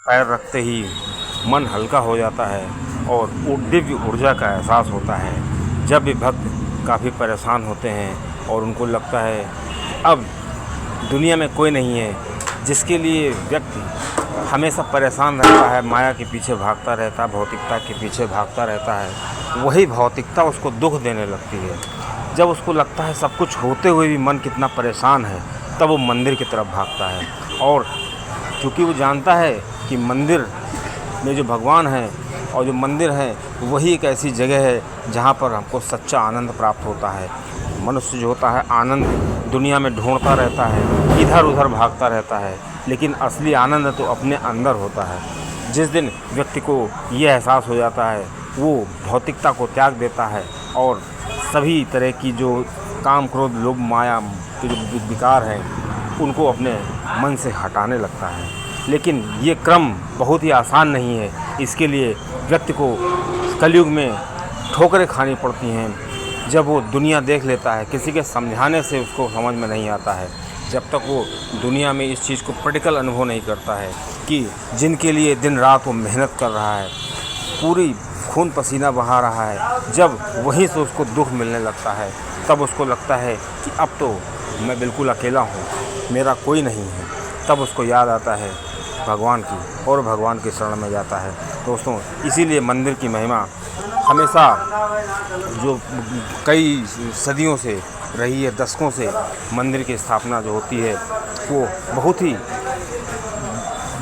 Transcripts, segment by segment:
पैर रखते ही मन हल्का हो जाता है और दिव्य ऊर्जा का एहसास होता है। जब भी भक्त काफ़ी परेशान होते हैं और उनको लगता है कि अब दुनिया में कोई नहीं है, जिसके लिए व्यक्ति हमेशा परेशान रहता है, माया के पीछे भागता रहता है, भौतिकता के पीछे भागता रहता है, वही भौतिकता उसको दुख देने लगती है। जब उसको लगता है सब कुछ होते हुए भी मन कितना परेशान है, तब वो मंदिर की तरफ भागता है। और क्योंकि वो जानता है कि मंदिर में जो भगवान है और जो मंदिर है वही एक ऐसी जगह है जहाँ पर हमको सच्चा आनंद प्राप्त होता है। मनुष्य जो होता है आनंद दुनिया में ढूंढता रहता है, इधर उधर भागता रहता है, लेकिन असली आनंद तो अपने अंदर होता है। जिस दिन व्यक्ति को ये एहसास हो जाता है, वो भौतिकता को त्याग देता है और सभी तरह की जो काम क्रोध लोभ माया के जो विकार हैं उनको अपने मन से हटाने लगता है। लेकिन ये क्रम बहुत ही आसान नहीं है। इसके लिए व्यक्ति को कलयुग में ठोकरें खानी पड़ती हैं। जब वो दुनिया देख लेता है, किसी के समझाने से उसको समझ में नहीं आता है, जब तक वो दुनिया में इस चीज़ को प्रैक्टिकल अनुभव नहीं करता है कि जिनके लिए दिन रात वो मेहनत कर रहा है, पूरी खून पसीना बहा रहा है, जब वहीं से उसको दुख मिलने लगता है, तब उसको लगता है कि अब तो मैं बिल्कुल अकेला हूँ, मेरा कोई नहीं है। तब उसको याद आता है भगवान की और भगवान के शरण में जाता है। दोस्तों, इसीलिए मंदिर की महिमा हमेशा जो कई सदियों से रही है, दशकों से मंदिर की स्थापना जो होती है वो बहुत ही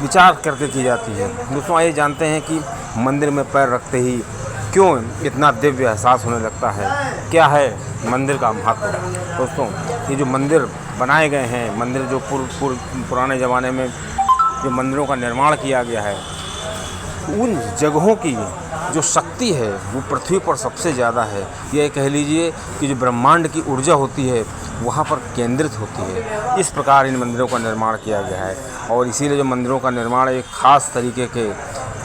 विचार करके की जाती है। दोस्तों, आइए जानते हैं कि मंदिर में पैर रखते ही क्यों इतना दिव्य एहसास होने लगता है, क्या है मंदिर का महत्व। दोस्तों, ये जो मंदिर बनाए गए हैं, मंदिर जो पुराने ज़माने में जो मंदिरों का निर्माण किया गया है, उन जगहों की जो शक्ति है वो पृथ्वी पर सबसे ज़्यादा है। यह कह लीजिए कि जो ब्रह्मांड की ऊर्जा होती है वहाँ पर केंद्रित होती है। इस प्रकार इन मंदिरों का निर्माण किया गया है और इसीलिए जो मंदिरों का निर्माण एक ख़ास तरीके के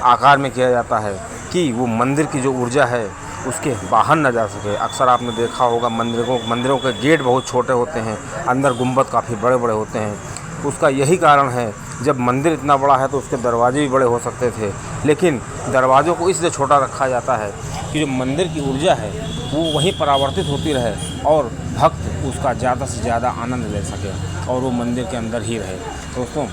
आकार में किया जाता है कि वो मंदिर की जो ऊर्जा है उसके बाहर न जा सके। अक्सर आपने देखा होगा मंदिरों के गेट बहुत छोटे होते हैं, अंदर गुंबद काफ़ी बड़े बड़े होते हैं। उसका यही कारण है, जब मंदिर इतना बड़ा है तो उसके दरवाजे भी बड़े हो सकते थे, लेकिन दरवाज़ों को इसलिए छोटा रखा जाता है कि जो मंदिर की ऊर्जा है वो वहीं परावर्तित होती रहे और भक्त उसका ज़्यादा से ज़्यादा आनंद ले सके और वो मंदिर के अंदर ही रहे। दोस्तों,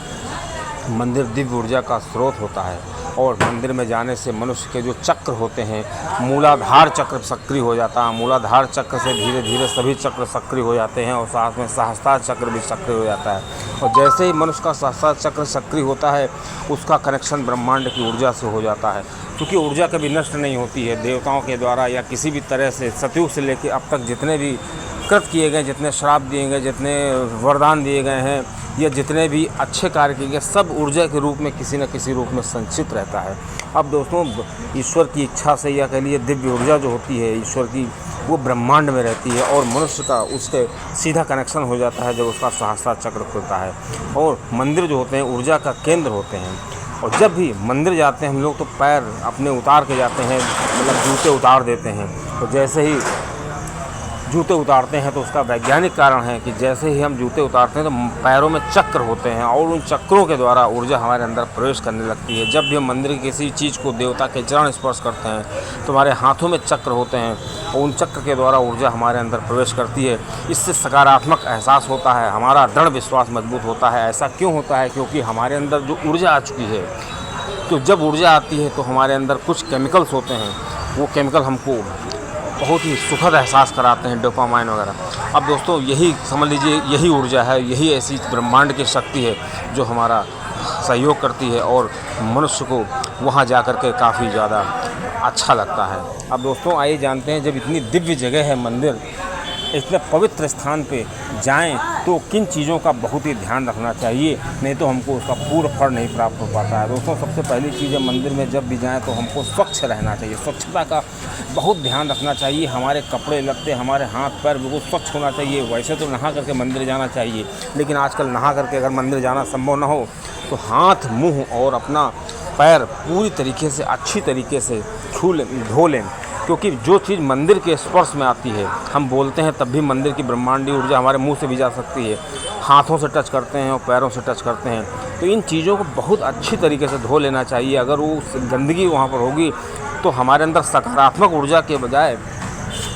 मंदिर दिव्य ऊर्जा का स्रोत होता है और मंदिर में जाने से मनुष्य के जो चक्र होते हैं, मूलाधार चक्र सक्रिय हो जाता है। मूलाधार चक्र से धीरे धीरे सभी चक्र सक्रिय हो जाते हैं और साथ में सहस्त्रार चक्र भी सक्रिय हो जाता है। और जैसे ही मनुष्य का सहस्त्रार चक्र सक्रिय होता है, उसका कनेक्शन ब्रह्मांड की ऊर्जा से हो जाता है। क्योंकि ऊर्जा कभी नष्ट नहीं होती है। देवताओं के द्वारा या किसी भी तरह से सतयुग से लेकर अब तक जितने भी कृत किए गए, जितने श्राप दिए गए, जितने वरदान दिए गए हैं या जितने भी अच्छे कार्य किए गए, सब ऊर्जा के रूप में किसी न किसी रूप में संचित रहता है। अब दोस्तों, ईश्वर की इच्छा से या कह लिए दिव्य ऊर्जा जो होती है ईश्वर की, वो ब्रह्मांड में रहती है और मनुष्य का उसके सीधा कनेक्शन हो जाता है जब उसका सहस्त्रार चक्र खुलता है। और मंदिर जो होते हैं ऊर्जा का केंद्र होते हैं। और जब भी मंदिर जाते हैं हम लोग तो पैर अपने उतार के जाते हैं, मतलब जूते उतार देते हैं। तो जैसे ही जूते उतारते हैं तो उसका वैज्ञानिक कारण है कि जैसे ही हम जूते उतारते हैं तो पैरों में चक्र होते हैं और उन चक्रों के द्वारा ऊर्जा हमारे अंदर प्रवेश करने लगती है। जब भी हम मंदिर की किसी चीज़ को, देवता के चरण स्पर्श करते हैं तो हमारे हाथों में चक्र होते हैं और उन चक्र के द्वारा ऊर्जा हमारे अंदर प्रवेश करती है। इससे सकारात्मक एहसास होता है, हमारा दृढ़ विश्वास मजबूत होता है। ऐसा क्यों होता है? क्योंकि हमारे अंदर जो ऊर्जा आ चुकी है, तो जब ऊर्जा आती है तो हमारे अंदर कुछ केमिकल्स होते हैं, वो केमिकल हमको बहुत ही सुखद एहसास कराते हैं, डोपामाइन वगैरह। अब दोस्तों, यही समझ लीजिए, यही ऊर्जा है, यही ऐसी ब्रह्मांड की शक्ति है जो हमारा सहयोग करती है और मनुष्य को वहाँ जा कर के काफ़ी ज़्यादा अच्छा लगता है। अब दोस्तों, आइए जानते हैं, जब इतनी दिव्य जगह है मंदिर, इतने पवित्र स्थान पे जाएं तो किन चीज़ों का बहुत ही ध्यान रखना चाहिए, नहीं तो हमको उसका पूर्ण फल नहीं प्राप्त हो पाता है। दोस्तों, सबसे पहली चीज़ है, मंदिर में जब भी जाएं तो हमको स्वच्छ रहना चाहिए। स्वच्छता का बहुत ध्यान रखना चाहिए। हमारे कपड़े लत्ते, हमारे हाथ पैर बिल्कुल स्वच्छ होना चाहिए। वैसे तो नहा करके मंदिर जाना चाहिए, लेकिन आजकल नहा करके अगर मंदिर जाना संभव ना हो तो हाथ, मुँह और अपना पैर पूरी तरीके से अच्छी तरीके से धो लें। क्योंकि जो चीज़ मंदिर के स्पर्श में आती है, हम बोलते हैं तब भी मंदिर की ब्रह्मांडीय ऊर्जा हमारे मुंह से भी जा सकती है, हाथों से टच करते हैं और पैरों से टच करते हैं, तो इन चीज़ों को बहुत अच्छी तरीके से धो लेना चाहिए। अगर वो गंदगी वहाँ पर होगी तो हमारे अंदर सकारात्मक ऊर्जा के बजाय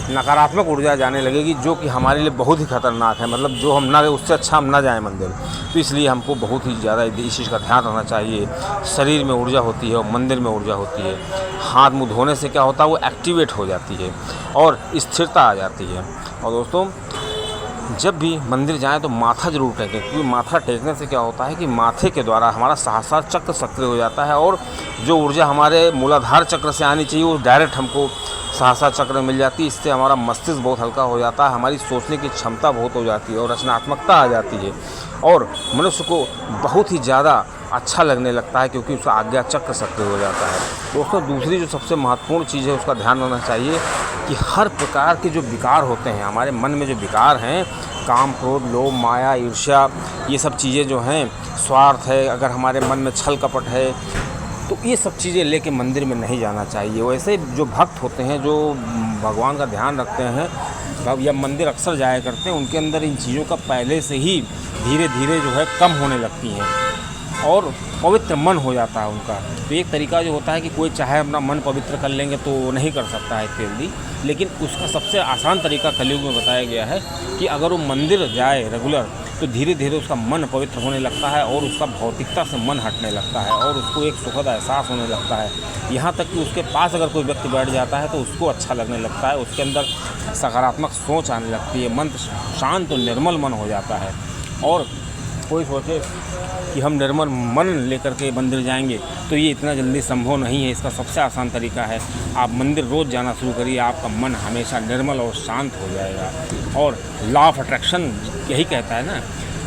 नकारात्मक ऊर्जा जाने लगेगी, जो कि हमारे लिए बहुत ही खतरनाक है। मतलब जो हम ना गए उससे अच्छा हम ना जाएं मंदिर। तो इसलिए हमको बहुत ही ज़्यादा इस चीज़ का ध्यान रखना चाहिए। शरीर में ऊर्जा होती है और मंदिर में ऊर्जा होती है। हाथ मुँह धोने से क्या होता है, वो एक्टिवेट हो जाती है और स्थिरता आ जाती है। और दोस्तों, जब भी मंदिर जाएं तो माथा जरूर टेकें, क्योंकि माथा टेकने से क्या होता है कि माथे के द्वारा हमारा सहस्रार चक्र सक्रिय हो जाता है और जो ऊर्जा हमारे मूलाधार चक्र से आनी चाहिए वो डायरेक्ट हमको सहस्रार चक्र में मिल जाती है। इससे हमारा मस्तिष्क बहुत हल्का हो जाता है, हमारी सोचने की क्षमता बहुत हो जाती है और रचनात्मकता आ जाती है और मनुष्य को बहुत ही ज़्यादा अच्छा लगने लगता है, क्योंकि उसका आज्ञा चक्र सक्रिय हो जाता है। दोस्तों, दूसरी जो सबसे महत्वपूर्ण चीज़ है उसका ध्यान रखना चाहिए कि हर प्रकार के जो विकार होते हैं हमारे मन में, जो विकार हैं, काम, क्रोध, लोभ, माया, ईर्ष्या, ये सब चीज़ें जो हैं, स्वार्थ है, अगर हमारे मन में छल कपट है, तो ये सब चीज़ें लेके मंदिर में नहीं जाना चाहिए। वैसे जो भक्त होते हैं, जो भगवान का ध्यान रखते हैं या मंदिर अक्सर जाया करते हैं, उनके अंदर इन चीज़ों का पहले से ही धीरे धीरे जो है कम होने लगती हैं और पवित्र मन हो जाता है उनका। तो एक तरीका जो होता है कि कोई चाहे अपना मन पवित्र कर लेंगे तो नहीं कर सकता है इतनी जल्दी, लेकिन उसका सबसे आसान तरीका कलयुग में बताया गया है कि अगर वो मंदिर जाए रेगुलर तो धीरे धीरे उसका मन पवित्र होने लगता है और उसका भौतिकता से मन हटने लगता है और उसको एक सुखद एहसास होने लगता है। यहाँ तक कि उसके पास अगर कोई व्यक्ति बैठ जाता है तो उसको अच्छा लगने लगता है, उसके अंदर सकारात्मक सोच आने लगती है, मन शांत और निर्मल मन हो जाता है। और कोई सोचे कि हम निर्मल मन लेकर के मंदिर जाएंगे तो ये इतना जल्दी संभव नहीं है। इसका सबसे आसान तरीका है, आप मंदिर रोज़ जाना शुरू करिए, आपका मन हमेशा निर्मल और शांत हो जाएगा। और लॉ ऑफ अट्रैक्शन यही कहता है ना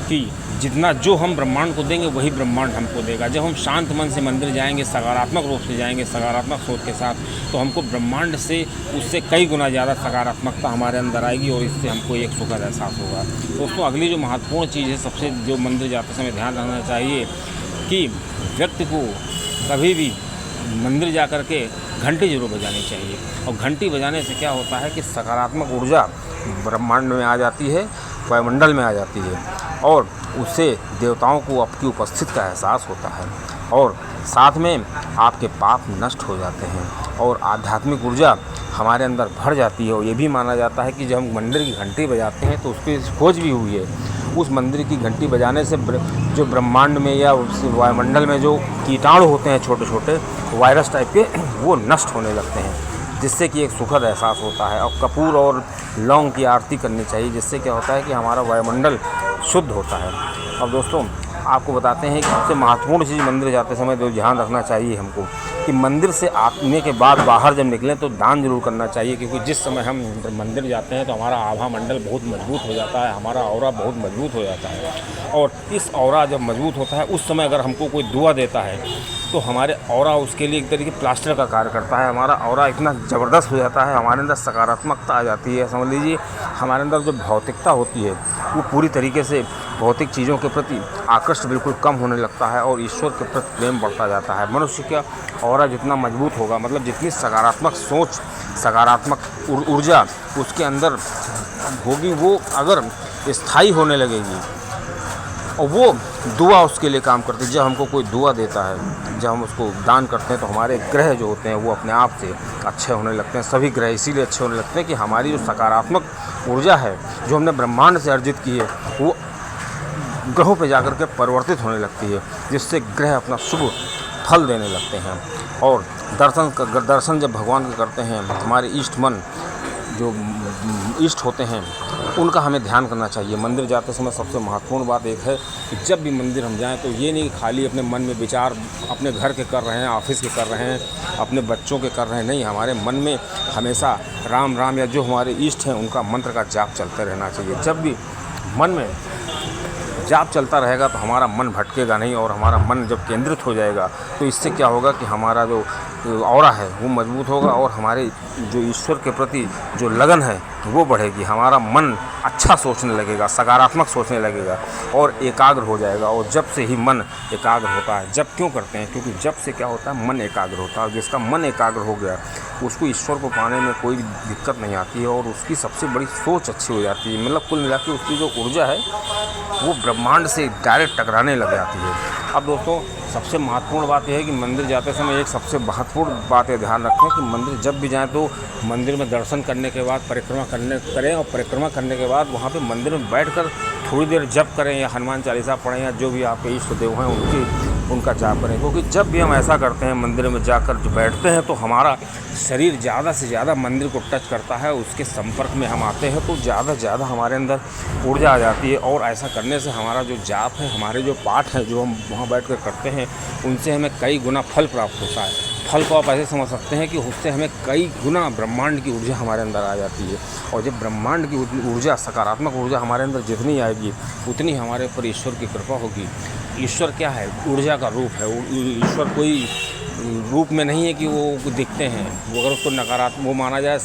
कि जितना जो हम ब्रह्मांड को देंगे वही ब्रह्मांड हमको देगा। जब हम शांत मन से मंदिर जाएंगे, सकारात्मक रूप से जाएंगे, सकारात्मक सोच के साथ, तो हमको ब्रह्मांड से उससे कई गुना ज़्यादा सकारात्मकता हमारे अंदर आएगी और इससे हमको एक सुखद एहसास होगा। दोस्तों, अगली जो महत्वपूर्ण चीज़ है, सबसे जो मंदिर जाते समय ध्यान रखना चाहिए कि व्यक्ति को कभी भी मंदिर जा कर के घंटी जरूर बजानी चाहिए। और घंटी बजाने से क्या होता है कि सकारात्मक ऊर्जा ब्रह्मांड में आ जाती है, वायुमंडल में आ जाती है और उससे देवताओं को आपकी उपस्थिति का एहसास होता है और साथ में आपके पाप नष्ट हो जाते हैं और आध्यात्मिक ऊर्जा हमारे अंदर भर जाती है। और ये भी माना जाता है कि जब हम मंदिर की घंटी बजाते हैं तो उसकी खोज भी हुई है, उस मंदिर की घंटी बजाने से जो ब्रह्मांड में या वायुमंडल में जो कीटाणु होते हैं, छोटे छोटे वायरस टाइप के, वो नष्ट होने लगते हैं, जिससे कि एक सुखद एहसास होता है। और कपूर और लौंग की आरती करनी चाहिए, जिससे क्या होता है कि हमारा वायुमंडल शुद्ध होता है। अब दोस्तों, आपको बताते हैं कि सबसे महत्वपूर्ण चीज़ मंदिर जाते समय जो ध्यान रखना चाहिए हमको कि मंदिर से आने के बाद बाहर जब निकलें तो दान जरूर करना चाहिए, क्योंकि जिस समय हम मंदिर जाते हैं तो हमारा आभा मंडल बहुत मजबूत हो जाता है, हमारा ऑरा बहुत मजबूत हो जाता है। और इस ऑरा जब मजबूत होता है उस समय अगर हमको कोई दुआ देता है तो हमारे ऑरा उसके लिए एक तरीके प्लास्टर का कार्य करता है। हमारा ऑरा इतना ज़बरदस्त हो जाता है, हमारे अंदर सकारात्मकता आ जाती है। समझ लीजिए, हमारे अंदर जो भौतिकता होती है वो पूरी तरीके से भौतिक चीज़ों के प्रति आकर्षण बिल्कुल कम होने लगता है और ईश्वर के प्रति प्रेम बढ़ता जाता है। मनुष्य का ऑरा जितना मजबूत होगा, मतलब जितनी सकारात्मक सोच, सकारात्मक ऊर्जा उसके अंदर होगी, वो अगर स्थायी होने लगेगी और वो दुआ उसके लिए काम करती है। जब हमको कोई दुआ देता है, जब हम उसको दान करते हैं तो हमारे ग्रह जो होते हैं वो अपने आप से अच्छे होने लगते हैं। सभी ग्रह इसीलिए अच्छे होने लगते हैं कि हमारी जो सकारात्मक ऊर्जा है जो हमने ब्रह्मांड से अर्जित की है वो ग्रहों पे जाकर के परिवर्तित होने लगती है, जिससे ग्रह अपना शुभ फल देने लगते हैं। और दर्शन जब भगवान के करते हैं, हमारे इष्ट मन जो इष्ट होते हैं उनका हमें ध्यान करना चाहिए। मंदिर जाते समय सबसे महत्वपूर्ण बात एक है कि जब भी मंदिर हम जाएं तो ये नहीं खाली अपने मन में विचार अपने घर के कर रहे हैं, ऑफिस के कर रहे हैं, अपने बच्चों के कर रहे हैं, नहीं, हमारे मन में हमेशा राम राम या जो हमारे इष्ट हैं उनका मंत्र का जाप चलते रहना चाहिए। जब भी मन में जाप चलता रहेगा तो हमारा मन भटकेगा नहीं, और हमारा मन जब केंद्रित हो जाएगा तो इससे क्या होगा कि हमारा जो ऑरा है वो मजबूत होगा, और हमारे जो ईश्वर के प्रति जो लगन है वो बढ़ेगी। हमारा मन अच्छा सोचने लगेगा, सकारात्मक सोचने लगेगा और एकाग्र हो जाएगा। और जब से ही मन एकाग्र होता है, जब क्यों करते हैं, क्योंकि जब से क्या होता है मन एकाग्र होता है। जिसका मन एकाग्र हो गया उसको ईश्वर को पाने में कोई दिक्कत नहीं आती है, और उसकी सबसे बड़ी सोच अच्छी हो जाती है। मतलब कुल मिला के उसकी जो ऊर्जा है वो ब्रह्मांड से डायरेक्ट टकराने लग जाती है। अब दोस्तों, सबसे महत्वपूर्ण बात यह है कि मंदिर जाते समय एक सबसे महत्वपूर्ण बात है, ध्यान रखें कि मंदिर जब भी जाएं तो मंदिर में दर्शन करने के बाद परिक्रमा करें, और परिक्रमा करने के बाद वहाँ पे मंदिर में बैठकर थोड़ी देर जप करें, या हनुमान चालीसा पढ़ें, या जो भी आपके इष्ट देव हैं उनका जाप करें। क्योंकि जब भी हम ऐसा करते हैं, मंदिर में जाकर जो बैठते हैं, तो हमारा शरीर ज़्यादा से ज़्यादा मंदिर को टच करता है, उसके संपर्क में हम आते हैं, तो ज़्यादा से ज़्यादा हमारे अंदर ऊर्जा आ जाती है। और ऐसा करने से हमारा जो जाप है, हमारे जो पाठ हैं जो हम वहाँ बैठ कर करते हैं, उनसे हमें कई गुना फल प्राप्त होता है। फल को आप ऐसे समझ सकते हैं कि उससे हमें कई गुना ब्रह्मांड की ऊर्जा हमारे अंदर आ जाती है। और जब ब्रह्मांड की ऊर्जा, सकारात्मक ऊर्जा हमारे अंदर जितनी आएगी उतनी हमारे ऊपर ईश्वर की कृपा होगी। ईश्वर क्या है? ऊर्जा का रूप है। ईश्वर कोई रूप में नहीं है कि वो दिखते हैं। वो अगर उसको नकारात्मक वो माना जाए